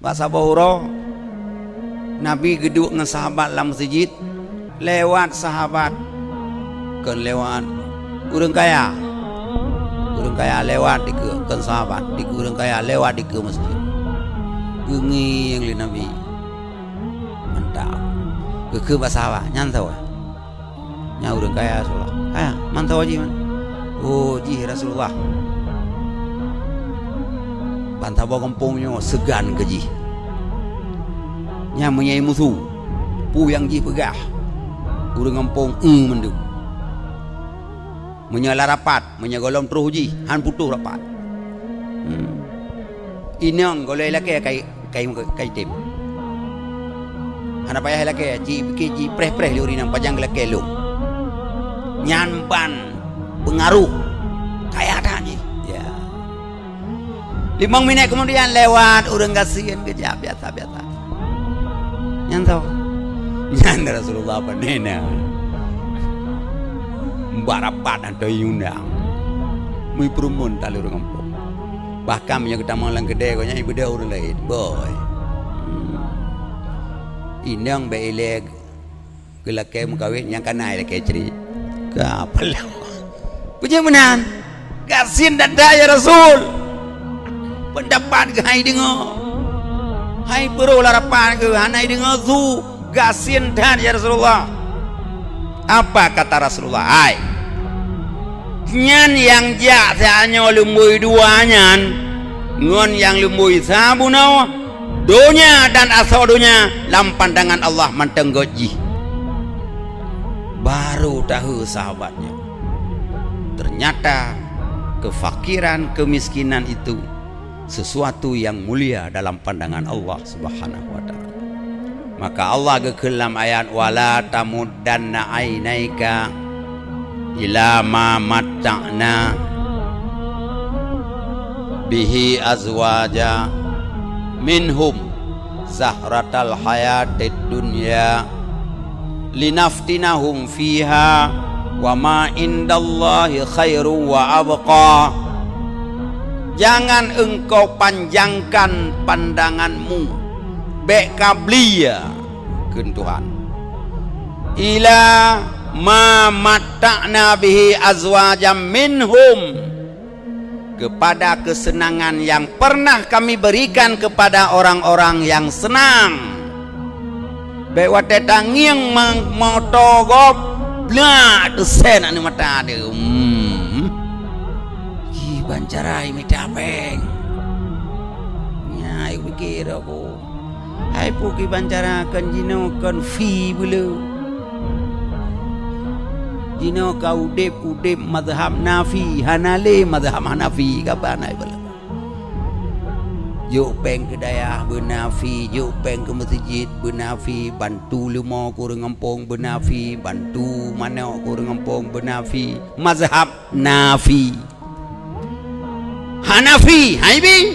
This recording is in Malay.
Pak Sabahura Nabi geduk dengan sahabat dalam masjid. Lewat sahabat kan lewat urang kaya lewat di ke kan sahabat di urang kaya lewat di ke masjid. Gengi yang li Nabi mantap ke sahabat nyantau nya urang kaya Rasulullah kaya mantau aja man. Oh ji Rasulullah bantah bawa kampungnya segan ke ji nya menyai musuh pu yang ji pegah urang kampung mendu menyala rapat menyagolong terus ji han putuh rapat inang golai laki kai tim ana payah laki ji preh liurinang pajang laki lu nyampan pengaruh kayak ada ji ya 5 menit kemudian lewat urang kasihan kejap biasa nyantau nyanda Rasulullah panena barapat atau yundang mui perumun tali urang kampung bahkan punya kita malang gede kau ibu dia urang lain boy inang beilek gelake mukawin yang kanai leke ceri kapal punya menan gasin dada ya Rasul pendapat ke hai dengar hai perlu larapan ke hanai dengar tu gasin dan ya Rasulullah. Apa kata Rasulullah? Hai nyan yang jak hanya lumbui duanya ngon yang lumbui sabunau donya dan asadunya lam pandangan Allah mantenggoji. Baru tahu sahabatnya ternyata kefakiran kemiskinan itu sesuatu yang mulia dalam pandangan Allah Subhanahu wa taala. Maka Allah gekelam ayat wala tamuddanna ainaika ila ma matta'na bihi azwaja minhum zahratal hayatid dunya linaftinahum fiha wa ma indallahi khairu wa abqa. Jangan engkau panjangkan pandanganmu bek kablia ke Tuhan ila ma matta'na bihi azwajam minhum kepada kesenangan yang pernah kami berikan kepada orang-orang yang senang bek wate tangiang motogop bla desen anu mata de bancarai metapeng nyai pikir aku hai puki bancarakan jino kan fi bulu jino ka udip madhab nafi hanale madhab hanafi kabana bala juk peng ke dayah benafi juk peng ke masjid benafi bantu limo kurang kampung benafi bantu mana kurang kampung benafi mazhab nafi Hanafi, Haibi